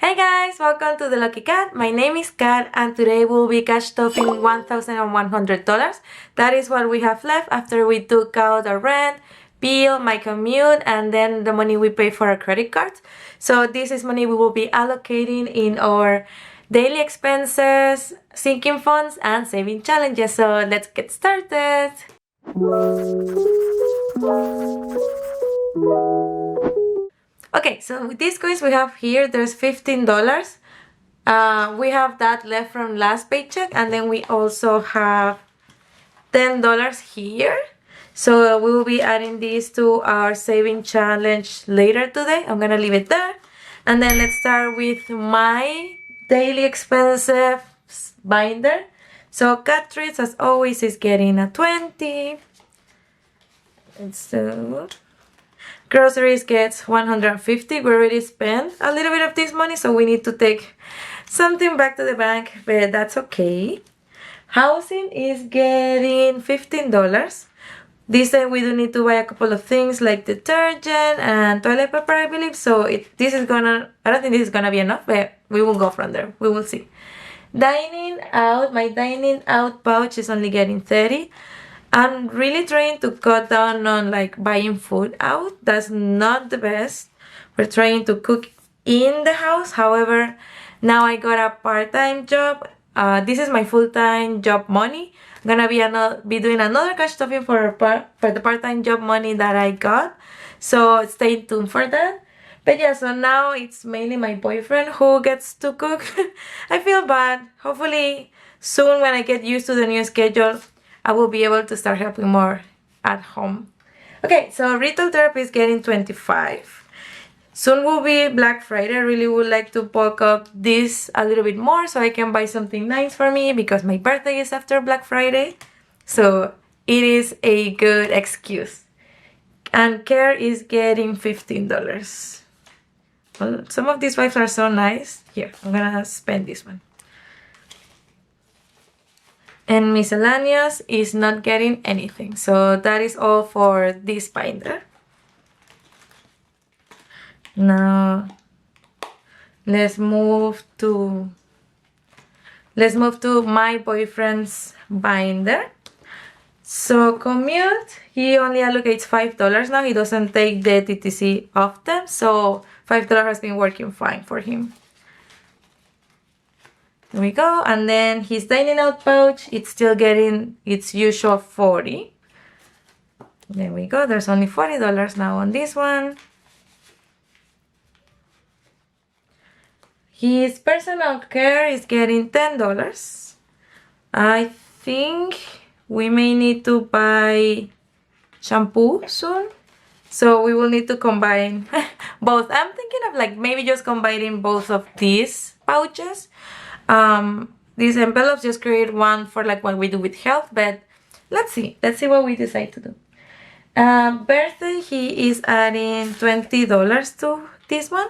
Hey guys, welcome to The Lucky Cat. My name is Kat and today we'll be cash stuffing $1,100. That is what we have left after we took out our rent, bill, my commute, and then the money we pay for our credit cards. So this is money we will be allocating in our daily expenses, sinking funds, and saving challenges. So let's get started. Okay, so with these coins we have here, there's $15. We have that left from last paycheck, and then we also have $10 here. So we will be adding these to our saving challenge later today. I'm gonna leave it there. And then let's start with my daily expenses binder. So cat treats, as always, is getting a 20. And so groceries gets 150. We already spent a little bit of this money, so we need to take something back to the bank, but that's okay. Housing is getting $15. This time we do need to buy a couple of things like detergent and toilet paper, I believe. So I don't think this is gonna be enough, but we will go from there. We will see. Dining out, my dining out pouch is only getting 30. I'm really trying to cut down on like buying food out. That's not the best. We're trying to cook in the house. However, now I got a part-time job. This is my full-time job money. I'm gonna be doing another cash stuffing for the part-time job money that I got. So stay tuned for that. But yeah, so now it's mainly my boyfriend who gets to cook. I feel bad. Hopefully soon when I get used to the new schedule, I will be able to start helping more at home. Okay, so retail therapy is getting 25. Soon will be Black Friday. I really would like to bulk up this a little bit more so I can buy something nice for me because my birthday is after Black Friday. So it is a good excuse. And care is getting $15. Well, some of these wipes are so nice. Here, I'm gonna spend this one. And miscellaneous is not getting anything. So that is all for this binder. Now let's move to my boyfriend's binder. So commute, he only allocates $5 now. He doesn't take the TTC often, so $5 has been working fine for him. There we go. And then his dining out pouch, it's still getting its usual 40. There we go. There's only $40 now on this one. His personal care is getting $10. I think we may need to buy shampoo soon. So we will need to combine both. I'm thinking of like maybe just combining both of these pouches. These envelopes just create one for like what we do with health, but let's see what we decide to do. Birthday, he is adding $20 to this one,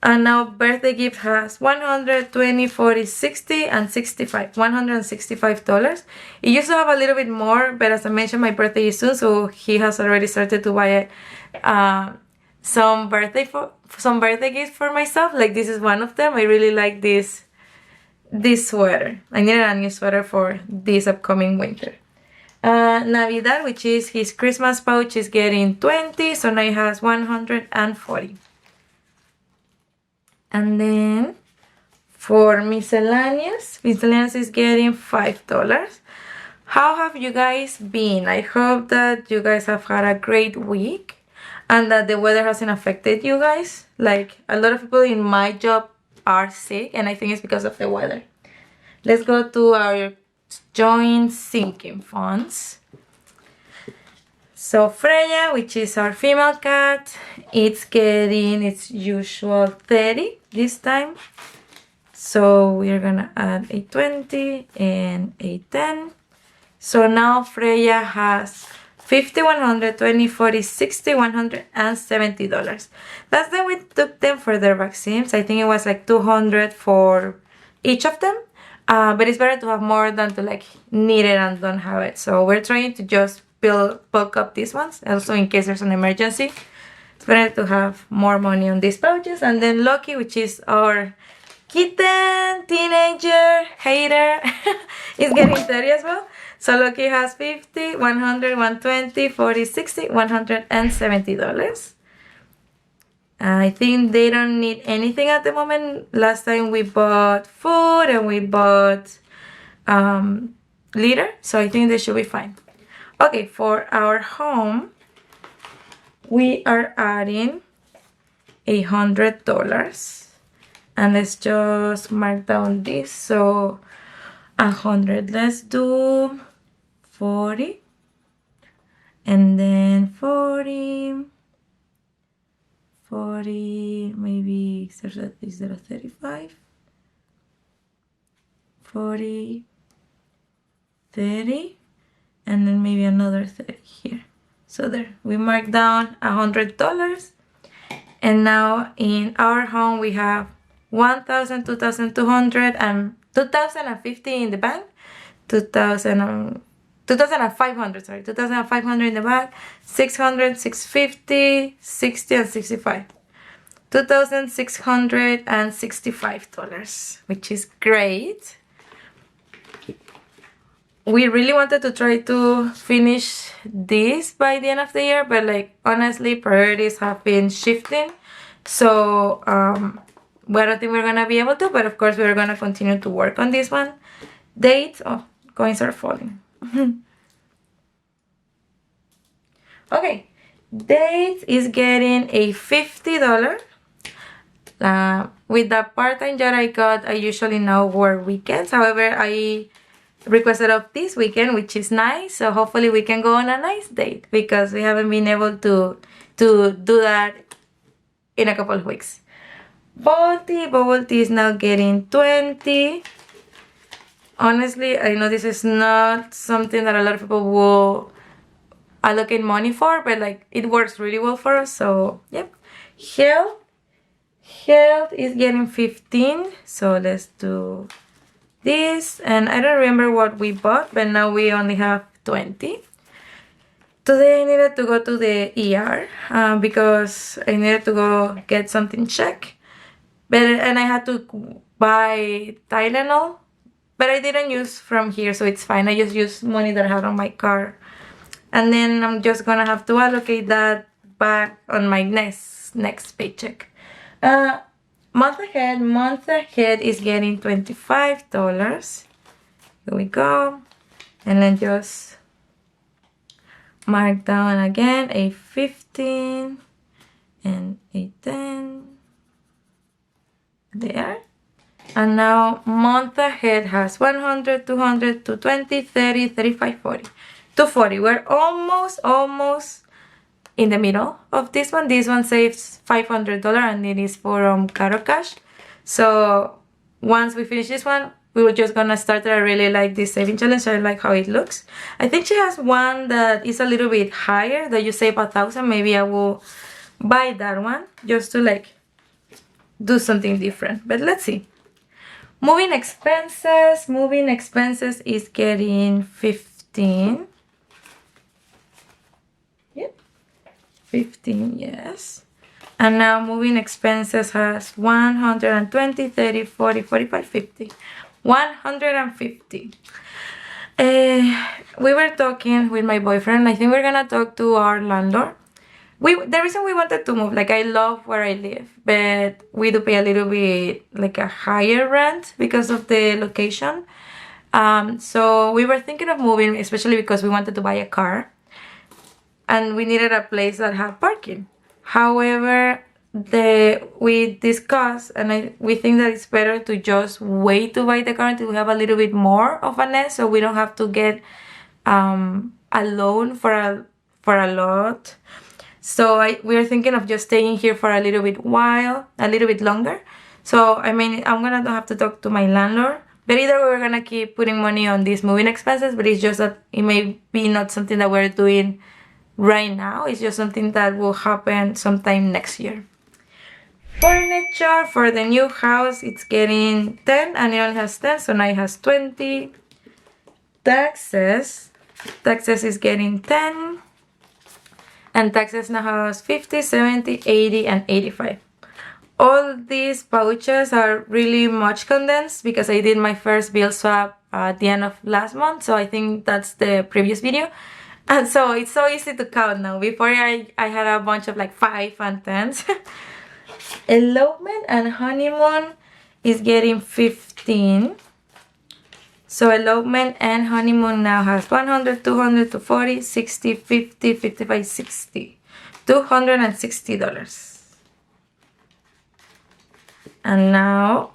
and now birthday gift has 120, 40, 60, and 65. $165. It used to have a little bit more, but as I mentioned, my birthday is soon, so he has already started to buy some birthday gifts for myself. Like this is one of them. I really like this sweater. I needed a new sweater for this upcoming winter. Navidad, which is his Christmas pouch, is getting 20, so now he has 140. And then for miscellaneous is getting $5. How have you guys been? I hope that you guys have had a great week and that the weather hasn't affected you guys. Like a lot of people in my job are sick, and I think it's because of the weather. Let's go to our joint sinking funds. So Freya, which is our female cat, it's getting its usual 30 this time. So we're gonna add a 20 and a 10. So now Freya has 50, 100, 20, 40, 60, $170. Last time we took them for their vaccines, I think it was like 200 for each of them. But it's better to have more than to like need it and don't have it. So we're trying to just bulk up these ones, also in case there's an emergency. It's better to have more money on these pouches. And then Loki, which is our kitten, teenager, hater, is getting 30 as well. So Loki has 50, 100, 120, 40, 60, $170. I think they don't need anything at the moment. Last time we bought food and we bought litter, so I think they should be fine. Okay, for our home, we are adding $100. And let's just mark down this. So 100, let's do 40. And then 40, maybe, is there a 35? 40, 30, and then maybe another 30 here. So there, we marked down $100. And now in our home, we have 1,000, 2,200, and 2,050 in the bank. 2,500, sorry, 2,500 in the back, 600, 650, 60, and 65. $2,665, which is great. We really wanted to try to finish this by the end of the year, but like honestly, priorities have been shifting. So I don't think we're gonna be able to, but of course we're gonna continue to work on this one. Date, oh, coins are falling. Okay, date is getting a $50. With the part-time job I got, I usually now work weekends. However, I requested of this weekend, which is nice. So hopefully we can go on a nice date because we haven't been able to do that in a couple of weeks. Bubble tea is now getting 20. Honestly, I know this is not something that a lot of people will allocate money for, but like it works really well for us. So yep. Health is getting 15. So let's do this. And I don't remember what we bought, but now we only have 20. Today I needed to go to the ER because I needed to go get something checked. And I had to buy Tylenol, but I didn't use from here, so it's fine. I just used money that I had on my car. And then I'm just gonna have to allocate that back on my next paycheck. Month ahead is getting $25. Here we go. And then just mark down again a 15 and a 10. There. And now month ahead has 100, 200, 220, 30, 35, 40. 240. We're almost in the middle of this one. This one saves $500 and it is for Caro Cash. So once we finish this one, we were just gonna start. I really like this saving challenge. I like how it looks. I think she has one that is a little bit higher that you save 1,000. Maybe I will buy that one just to like do something different, but let's see. Moving expenses is getting 15. Yep, 15, yes. And now moving expenses has 120, 30, 40, 45, 50. 150. We were talking with my boyfriend. I think we're gonna talk to our landlord. The reason we wanted to move, like I love where I live, but we do pay a little bit like a higher rent because of the location. So we were thinking of moving, especially because we wanted to buy a car and we needed a place that had parking. However, we discussed and we think that it's better to just wait to buy the car until we have a little bit more of a nest, so we don't have to get a loan for a lot. So we are thinking of just staying here for a little bit longer. So I mean, I'm gonna have to talk to my landlord. But either way, we're gonna keep putting money on these moving expenses. But it's just that it may be not something that we're doing right now. It's just something that will happen sometime next year. Furniture for the new house, it's getting 10 and it only has 10, so now it has 20. Taxes is getting 10. and taxes now has 50, 70, 80, and 85. All these pouches are really much condensed because I did my first bill swap at the end of last month, so I think that's the previous video. And so it's so easy to count now. Before I had a bunch of like 5 and 10s. Elopement and honeymoon is getting 15. So elopement and honeymoon now has 100, 200, 240, 60, 50, 55, 60. $260. And now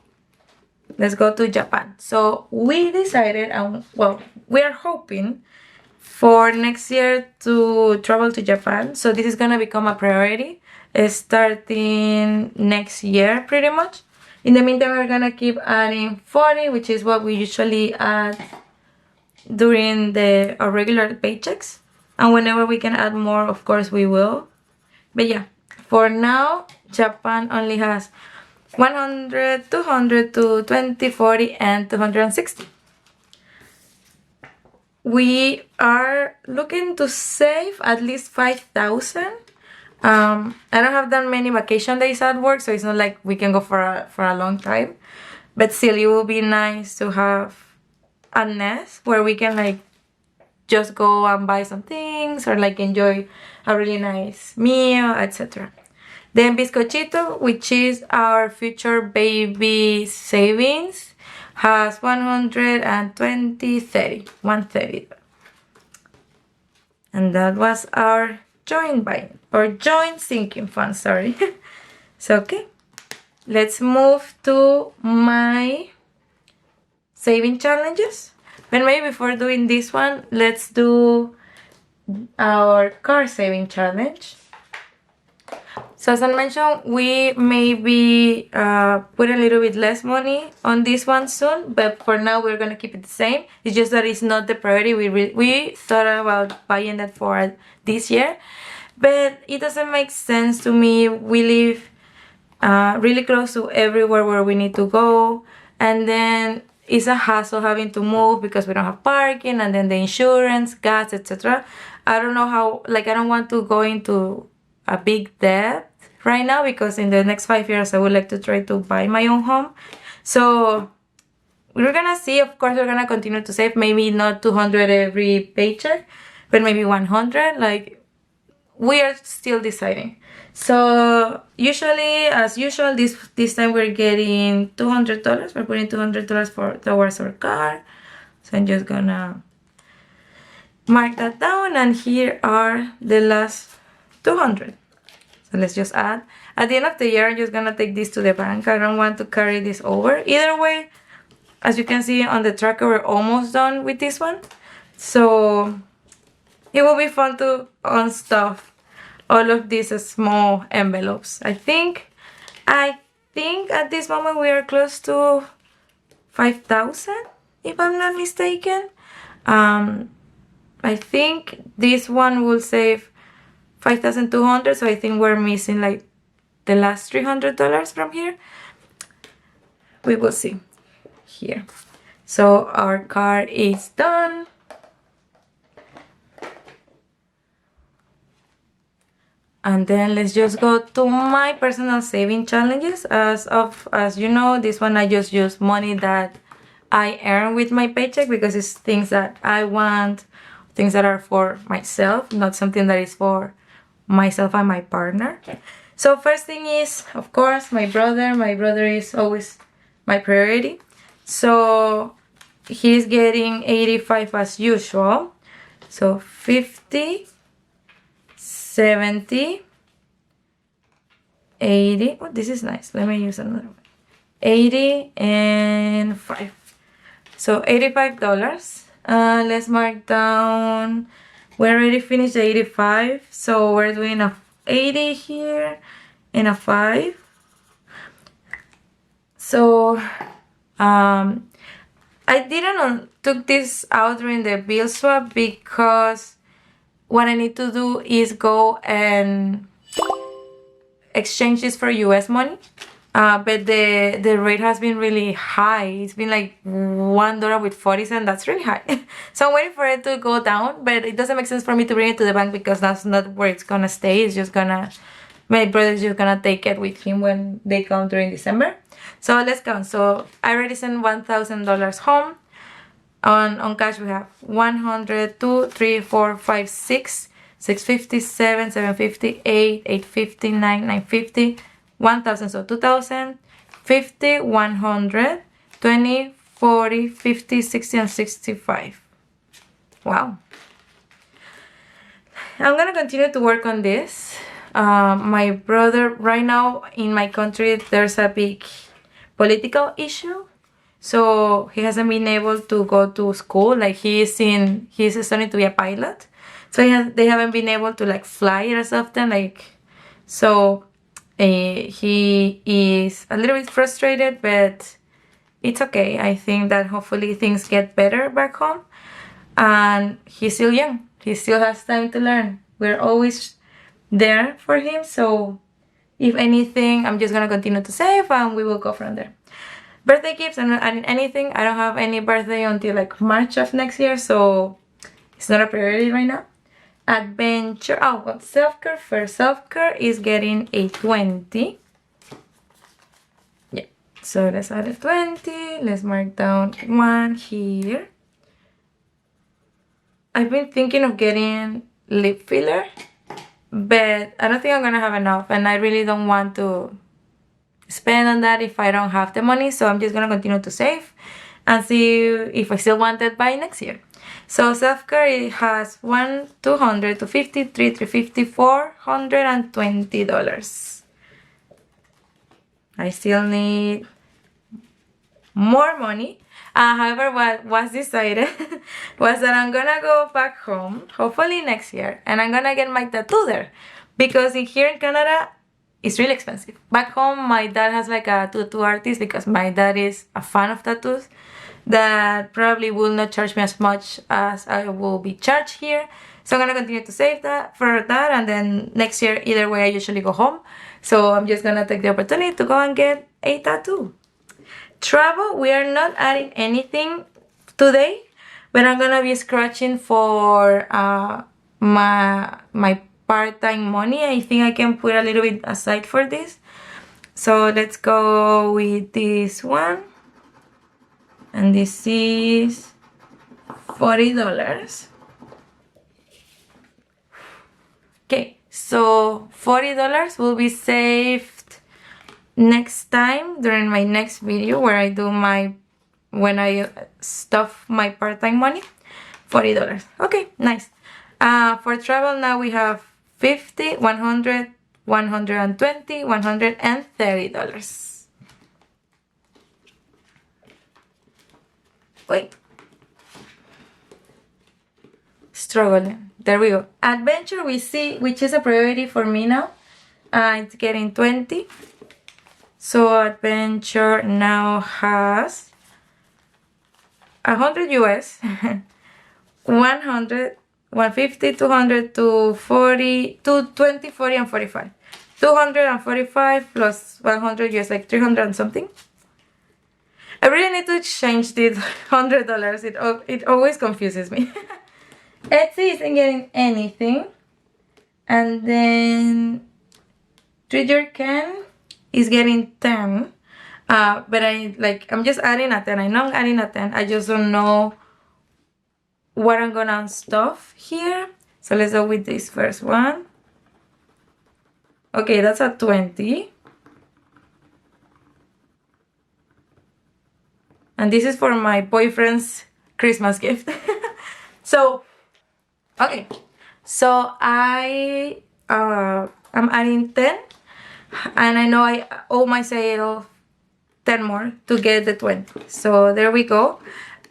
let's go to Japan. So we decided, well, we are hoping for next year to travel to Japan. So this is gonna become a priority starting next year pretty much. In the meantime, we're gonna keep adding 40, which is what we usually add during our regular paychecks. And whenever we can add more, of course we will. But yeah, for now, Japan only has 100, 200, 220, 40, and 260. We are looking to save at least 5,000. I don't have that many vacation days at work, so it's not like we can go for a long time. But still, it will be nice to have a nest where we can like just go and buy some things or like enjoy a really nice meal, etc. Then Bizcochito, which is our future baby savings, has 120, 30, 130. And that was our joint buying, or joint sinking fund, sorry. So, okay, let's move to my saving challenges. But maybe before doing this one, let's do our car saving challenge. So as I mentioned, we maybe put a little bit less money on this one soon, but for now we're gonna keep it the same. It's just that it's not the priority. We thought about buying that for this year, but it doesn't make sense to me. We live really close to everywhere where we need to go, and then it's a hassle having to move because we don't have parking, and then the insurance, gas, etc. I don't know how, like I don't want to go into a big debt right now because in the next 5 years I would like to try to buy my own home. So we're gonna see. Of course, we're gonna continue to save, maybe not 200 every paycheck, but maybe 100. Like, we are still deciding. So usually, as usual, this time we're getting $200. We're putting $200 towards our car. So I'm just gonna mark that down, and here are the last 200. So let's just add. At the end of the year, I'm just gonna take this to the bank. I don't want to carry this over. Either way, as you can see on the tracker, we're almost done with this one. So it will be fun to unstuff all of these small envelopes. I think at this moment we are close to 5,000, if I'm not mistaken. I think this one will save 5,200, so I think we're missing like the last $300 from here. We will see here. So our car is done. And then let's just go to my personal saving challenges. As you know, this one I just use money that I earn with my paycheck because it's things that I want, things that are for myself, not something that is for myself and my partner. So first thing is, of course, my brother. My brother is always my priority. So he's getting 85 as usual. So 50, 70, 80. Oh, this is nice. Let me use another one. 80 and 5. So $85. Let's mark down. We already finished the 85, so we're doing a 80 here and a 5. So I didn't took this out during the bill swap because what I need to do is go and exchange this for US money. But the rate has been really high. It's been like $1 with 40 cents. That's really high. So I'm waiting for it to go down, but it doesn't make sense for me to bring it to the bank because that's not where it's gonna stay. It's just gonna, my brother's just gonna take it with him when they come during December. So let's count. So I already sent $1,000 home. On cash we have 100, 2, 3, 4, 5, 6, 650, 7, 750, 8, 850, 9, 950, 1,000. So 2,000, 50, 100, 20, 40, 50, 60, and 65. Wow. I'm gonna continue to work on this. My brother, right now in my country, there's a big political issue. So he hasn't been able to go to school. Like he's studying to be a pilot. So they haven't been able to like fly as often. Like, so he is a little bit frustrated, but it's okay. I think that hopefully things get better back home. And he's still young. He still has time to learn. We're always there for him. So if anything, I'm just gonna continue to save and we will go from there. Birthday gifts, I'm not adding anything. I don't have any birthday until like March of next year, so it's not a priority right now. Adventure, oh, well, self-care first. Self-care is getting a 20. Yeah, so let's add a 20. Let's mark down 1 here. I've been thinking of getting lip filler, but I don't think I'm gonna have enough, and I really don't want to spend on that if I don't have the money. So I'm just gonna continue to save and see if I still want it by next year. So self-care, it has 1, 200, 250, 3, 350, $420. I still need more money. However, what was decided was that I'm gonna go back home, hopefully next year, and I'm gonna get my tattoo there, because here in Canada it's really expensive. Back home, my dad has like a tattoo artist, because my dad is a fan of tattoos, that probably will not charge me as much as I will be charged here. So I'm gonna continue to save that for that, and then next year, either way, I usually go home. So I'm just gonna take the opportunity to go and get a tattoo. Travel, we are not adding anything today, but I'm gonna be scratching for my part-time money. I think I can put a little bit aside for this. So let's go with this one, and this is $40. Okay, so $40 will be saved next time during my next video, where I do when I stuff my part-time money. $40. Okay, nice. For travel now we have 50, 100, 120, $130. Wait. Struggling. There we go. Adventure, we see, which is a priority for me now. It's getting 20. So adventure now has 100 US, 100, 150, 200, 240, 220, 40, and 45. 245 plus 100 US, like 300 and something. I really need to change this $100. It always confuses me. Etsy isn't getting anything. And then Treat Your Can is getting 10. But I'm just adding a 10. I know I'm adding a 10. I just don't know what I'm gonna stuff here. So let's go with this first one. Okay, that's a 20. And this is for my boyfriend's Christmas gift. So, okay. So I'm adding 10. And I know I owe myself 10 more to get the 20. So there we go.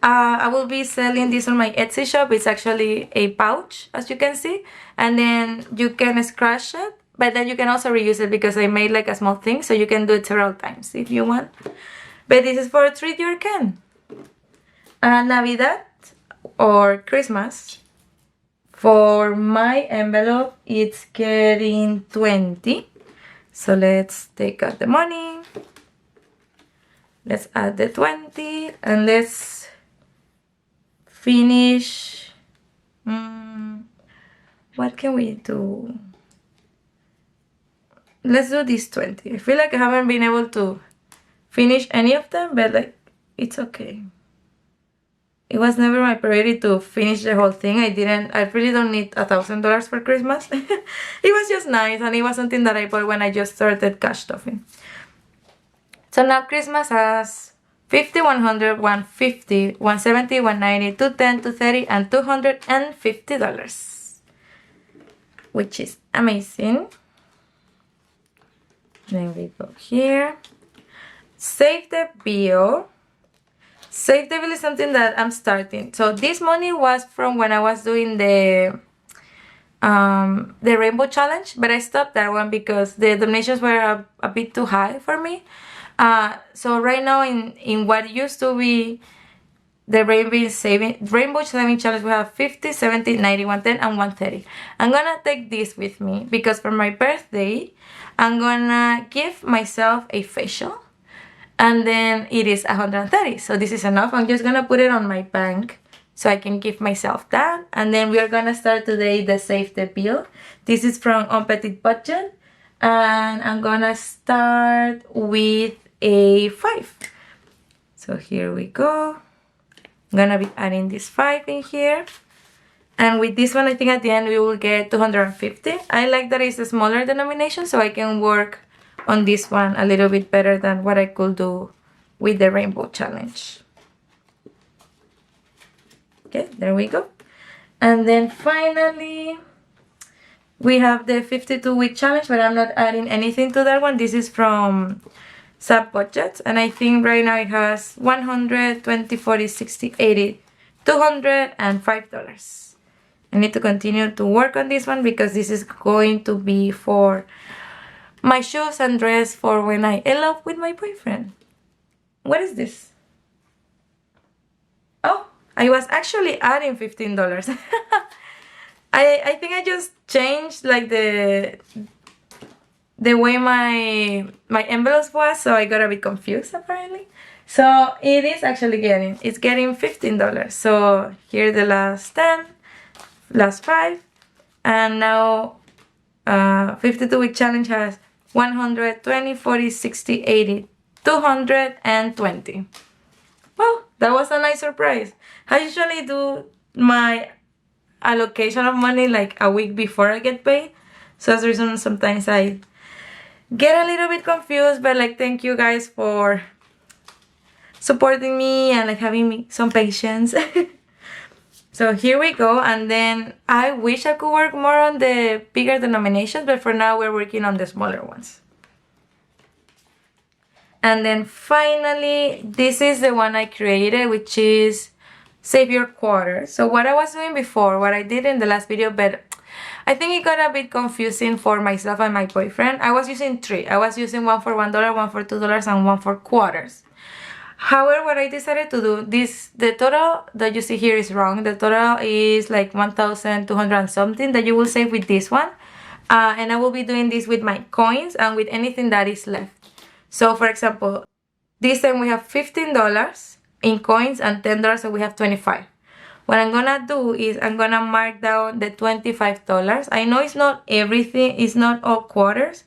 I will be selling this on my Etsy shop. It's actually a pouch, as you can see. And then you can scratch it. But then you can also reuse it, because I made like a small thing. So you can do it several times if you want. But this is for Treat Your Can. Navidad or Christmas. For my envelope, it's getting 20. So let's take out the money. Let's add the 20 and let's finish. What can we do? Let's do this 20. I feel like I haven't been able to finish any of them, but like it's okay. It was never my priority to finish the whole thing. I really don't need $1,000 for Christmas. It was just nice, and it was something that I bought when I just started cash stuffing. So now Christmas has 50, 100, 150, 170, 190, 210, 230, and $250, which is amazing. Then we go here. Save the bill. Save the bill is something that I'm starting. So this money was from when I was doing the rainbow challenge, but I stopped that one because the donations were a bit too high for me. So right now in what used to be the rainbow saving challenge, we have 50, 70, 90, 110, and 130. I'm gonna take this with me because for my birthday I'm gonna give myself a facial, and then it is 130. So this is enough. I'm just gonna put it on my bank so I can give myself that. And then we are gonna start today the Save the Bill. This is from On Petit Budget, and I'm gonna start with a 5. So here we go. I'm gonna be adding this 5 in here, and with this one I think at the end we will get 250. I like that it's a smaller denomination, so I can work on this one a little bit better than what I could do with the rainbow challenge. Okay, there we go. And then finally we have the 52-week challenge, but I'm not adding anything to that one. This is from Sub Budgets, and I think right now it has 100, 20, 40, 60, 80, $205. I need to continue to work on this one because this is going to be for my shoes and dress for when I elope with my boyfriend. What is this? Oh, I was actually adding $15. I think I just changed like the way my envelopes was, so I got a bit confused apparently. So it is actually getting $15. So here the last 10, last 5, and now 52-week challenge has 100, 20, 40, 60, 80, 220. Well, that was a nice surprise. I usually do my allocation of money like a week before I get paid, so that's the reason sometimes I get a little bit confused, but like thank you guys for supporting me and like having me some patience. So here we go, and then I wish I could work more on the bigger denominations, but for now we're working on the smaller ones. And then finally, this is the one I created, which is Save Your Quarter. So what I was doing before, what I did in the last video, but I think it got a bit confusing for myself and my boyfriend. I was using 3. I was using one for $1, one for $2, and one for quarters. However, what I decided to do, the total that you see here is wrong. The total is like 1,200 something that you will save with this one. And I will be doing this with my coins and with anything that is left. So for example, this time we have $15 in coins and $10, so we have 25. What I'm gonna do is I'm gonna mark down the $25. I know it's not everything, it's not all quarters,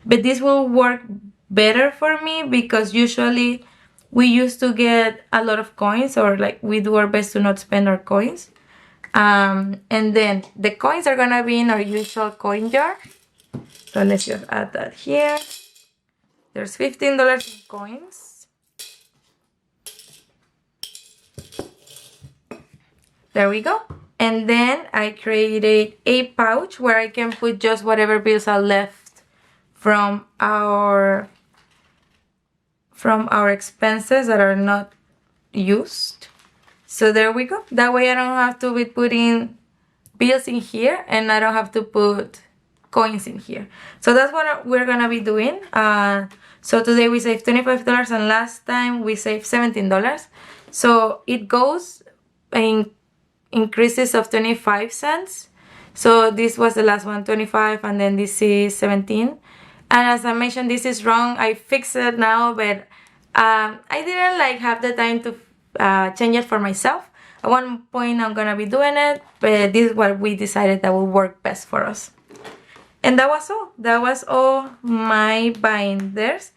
but this will work better for me because usually we used to get a lot of coins, or like we do our best to not spend our coins. And then the coins are gonna be in our usual coin jar. So let's just add that here. There's $15 in coins. There we go. And then I created a pouch where I can put just whatever bills are left from our expenses that are not used. So there we go. That way I don't have to be putting bills in here, and I don't have to put coins in here. So that's what we're gonna be doing. So today we saved $25, and last time we saved $17. So it goes in increases of 25 cents. So this was the last one, 25, and then this is 17. And as I mentioned, this is wrong. I fixed it now, but I didn't like have the time to change it for myself. At one point I'm gonna be doing it, but this is what we decided that would work best for us. And that was all. That was all my binders.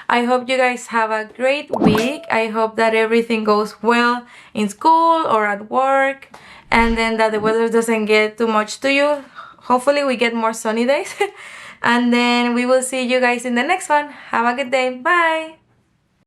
I hope you guys have a great week. I hope that everything goes well in school or at work, and then that the weather doesn't get too much to you. Hopefully we get more sunny days. And then we will see you guys in the next one. Have a good day. Bye.